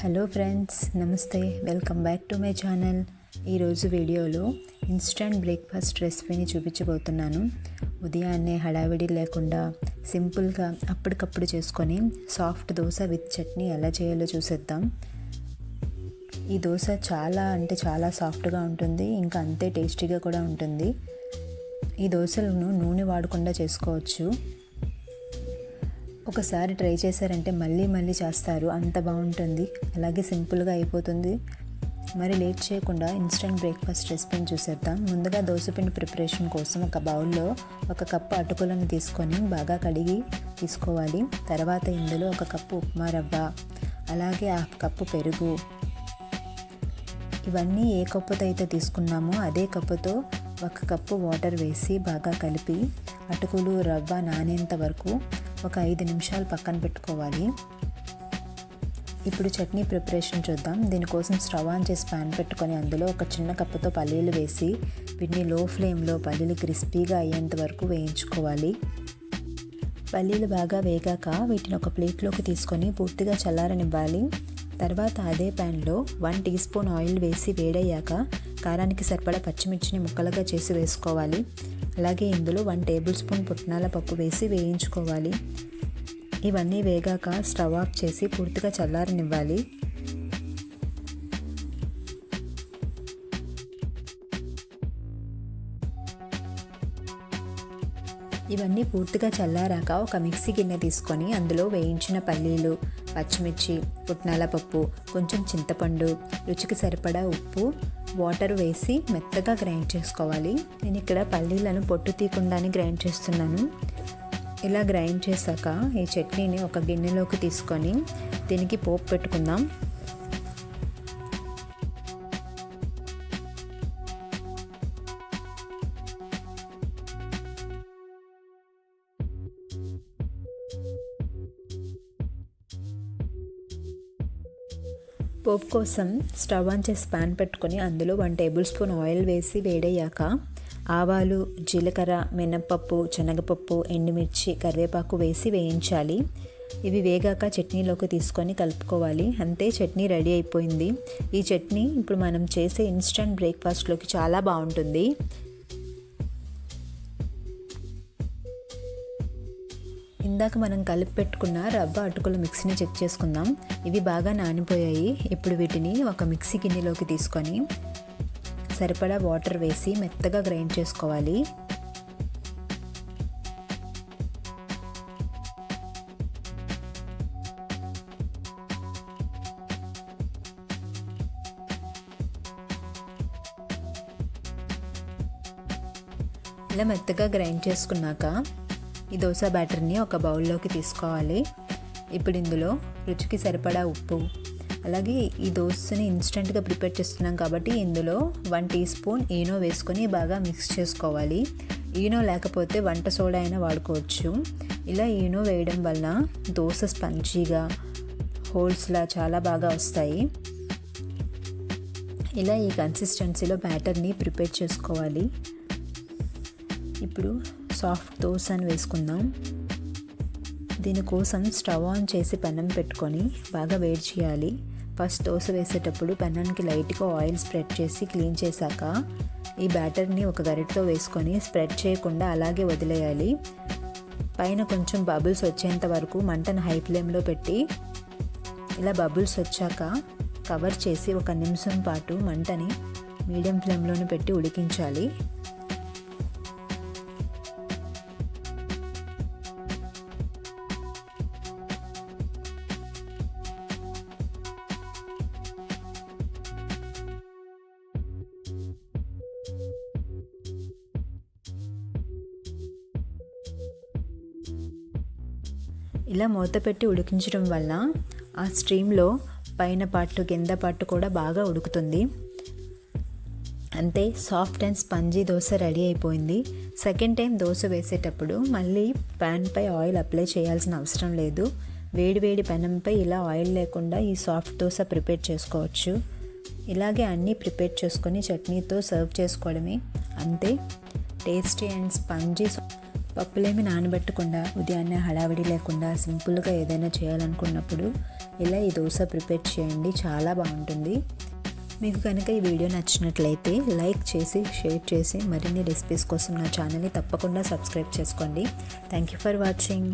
Hello friends, నమస్తే. Welcome back to my channel. ఈరోజు వీడియోలో ఇన్స్టంట్ బ్రేక్ఫాస్ట్ రెసిపీని చూపించబోతున్నాను. ఉదయాన్నే హడావిడి లేకుండా సింపుల్గా అప్పటికప్పుడు చేసుకొని సాఫ్ట్ దోశ విత్ చట్నీ ఎలా చేయాలో చూసేద్దాం. ఈ దోశ చాలా సాఫ్ట్గా ఉంటుంది, ఇంకా అంతే టేస్టీగా కూడా ఉంటుంది. ఈ దోశలను నూనె వాడకుండా చేసుకోవచ్చు. ఒకసారి ట్రై చేశారంటే మళ్ళీ చేస్తారు, అంత బాగుంటుంది. అలాగే సింపుల్గా అయిపోతుంది. మరి లేట్ చేయకుండా ఇన్స్టంట్ బ్రేక్ఫాస్ట్ రెసిపీని చూసేద్దాం. ముందుగా దోశపిండి ప్రిపరేషన్ కోసం ఒక బౌల్లో 1 కప్పు అటుకులను తీసుకొని బాగా కడిగి తీసుకోవాలి. తర్వాత ఇందులో 1 కప్పు ఉప్మా రవ్వ, అలాగే 1/2 కప్పు పెరుగు, ఇవన్నీ ఏ కప్పుతో అయితే తీసుకున్నామో అదే కప్పుతో 1 కప్పు వాటర్ వేసి బాగా కలిపి అటుకులు రవ్వ నానేంత వరకు ఒక 5 నిమిషాలు పక్కన పెట్టుకోవాలి. ఇప్పుడు చట్నీ ప్రిపరేషన్ చూద్దాం. దీనికోసం స్టవ్ ఆన్ చేసి ప్యాన్ పెట్టుకొని అందులో ఒక చిన్న కప్పుతో పల్లీలు వేసి వీటిని లో ఫ్లేమ్లో పల్లీలు క్రిస్పీగా అయ్యేంత వరకు వేయించుకోవాలి. పల్లీలు బాగా వేగాక వీటిని ఒక ప్లేట్లోకి తీసుకొని పూర్తిగా చల్లారనివ్వాలి. తర్వాత అదే ప్యాన్లో 1 టీ స్పూన్ ఆయిల్ వేసి వేడయ్యాక కారానికి సరిపడా పచ్చిమిర్చిని ముక్కలుగా చేసి వేసుకోవాలి. అలాగే ఇందులో 1 టేబుల్ స్పూన్ పుట్నాల పప్పు వేసి వేయించుకోవాలి. ఇవన్నీ వేగాక స్టవ్ ఆఫ్ చేసి పూర్తిగా చల్లారనివ్వాలి. ఇవన్నీ పూర్తిగా చల్లారాక ఒక మిక్సీ గిన్నె తీసుకొని అందులో వేయించిన పల్లీలు, పచ్చిమిర్చి, పుట్నాల పప్పు, కొంచెం చింతపండు, రుచికి సరిపడా ఉప్పు, వాటర్ వేసి మెత్తగా గ్రైండ్ చేసుకోవాలి. నేను ఇక్కడ పల్లీలను పొట్టు తీయకుండానే గ్రైండ్ చేస్తున్నాను. ఇలా గ్రైండ్ చేశాక ఈ చట్నీని ఒక గిన్నెలోకి తీసుకొని దీనికి పోపు పెట్టుకుందాం. పోపు కోసం స్టవ్ ఆన్ చేసి ప్యాన్ పెట్టుకొని అందులో 1 టేబుల్ స్పూన్ ఆయిల్ వేసి వేడయ్యాక ఆవాలు, జీలకర్ర, మినప్పప్పు, శనగపప్పు, ఎండుమిర్చి, కరివేపాకు వేసి వేయించాలి. ఇవి వేగాక చట్నీలోకి తీసుకొని కలుపుకోవాలి. అంతే, చట్నీ రెడీ అయిపోయింది. ఈ చట్నీ ఇప్పుడు మనం చేసే ఇన్స్టంట్ బ్రేక్ఫాస్ట్లోకి చాలా బాగుంటుంది. ఇందాక మనం కలిపి పెట్టుకున్న రవ్వ అటుకుల మిక్సీని చెక్ చేసుకుందాం. ఇవి బాగా నానిపోయాయి. ఇప్పుడు వీటిని ఒక మిక్సీ గిన్నెలోకి తీసుకొని సరిపడా వాటర్ వేసి మెత్తగా గ్రైండ్ చేసుకోవాలి. ఇలా మెత్తగా గ్రైండ్ చేసుకున్నాక ఈ దోశ బ్యాటర్ని ఒక బౌల్లోకి తీసుకోవాలి. ఇప్పుడు ఇందులో రుచికి సరిపడా ఉప్పు, అలాగే ఈ దోశని ఇన్స్టెంట్గా ప్రిపేర్ చేస్తున్నాం కాబట్టి ఇందులో 1 టీ స్పూన్ ఈనో వేసుకొని బాగా మిక్స్ చేసుకోవాలి. ఈనో లేకపోతే వంట సోడా అయినా వాడుకోవచ్చు. ఇలా ఈనో వేయడం వలన దోశ స్పంజీగా హోల్స్లా చాలా బాగా వస్తాయి. ఇలా ఈ కన్సిస్టెన్సీలో బ్యాటర్ని ప్రిపేర్ చేసుకోవాలి. ఇప్పుడు సాఫ్ట్ దోశని వేసుకుందాం. దీనికోసం స్టవ్ ఆన్ చేసి పెనం పెట్టుకొని బాగా వేడి చేయాలి. ఫస్ట్ దోశ వేసేటప్పుడు పెనానికి లైట్గా ఆయిల్ స్ప్రెడ్ చేసి క్లీన్ చేశాక ఈ బ్యాటర్ని ఒక గరిటెతో వేసుకొని స్ప్రెడ్ చేయకుండా అలాగే వదిలేయాలి. పైన కొంచెం బబుల్స్ వచ్చేంత వరకు మంటను హై ఫ్లేమ్లో పెట్టి ఇలా బబుల్స్ వచ్చాక కవర్ చేసి 1 నిమిషం పాటు మంటని మీడియం ఫ్లేమ్లోనే పెట్టి ఉడికించాలి. ఇలా మూత పెట్టి ఉడికించడం వల్ల ఆ స్ట్రీమ్లో పైన పార్ట్ కింద పార్ట్ కూడా బాగా ఉడుకుతుంది. అంతే, soft and spongy dosa ready అయిపోయింది. సెకండ్ టైం దోశ వేసేటప్పుడు మళ్ళీ ప్యాన్పై ఆయిల్ అప్లై చేయాల్సిన అవసరం లేదు. వేడి పెనంపై ఇలా ఆయిల్ లేకుండా ఈ సాఫ్ట్ దోశ ప్రిపేర్ చేసుకోవచ్చు. ఇలాగే అన్నీ ప్రిపేర్ చేసుకొని చట్నీతో సర్వ్ చేసుకోవడమే. అంతే, టేస్టీ అండ్ స్పంజీ పప్పులేమి నానబెట్టకుండా ఉదయాన్నే హడావిడి లేకుండా సింపుల్గా ఏదైనా చేయాలనుకున్నప్పుడు ఇలా ఈ దోశ ప్రిపేర్ చేయండి, చాలా బాగుంటుంది. మీకు కనుక ఈ వీడియో నచ్చినట్లయితే లైక్ చేసి, షేర్ చేసి మరిన్ని రెసిపీస్ కోసం నా ఛానల్ని తప్పకుండా సబ్స్క్రైబ్ చేసుకోండి. Thank you for watching.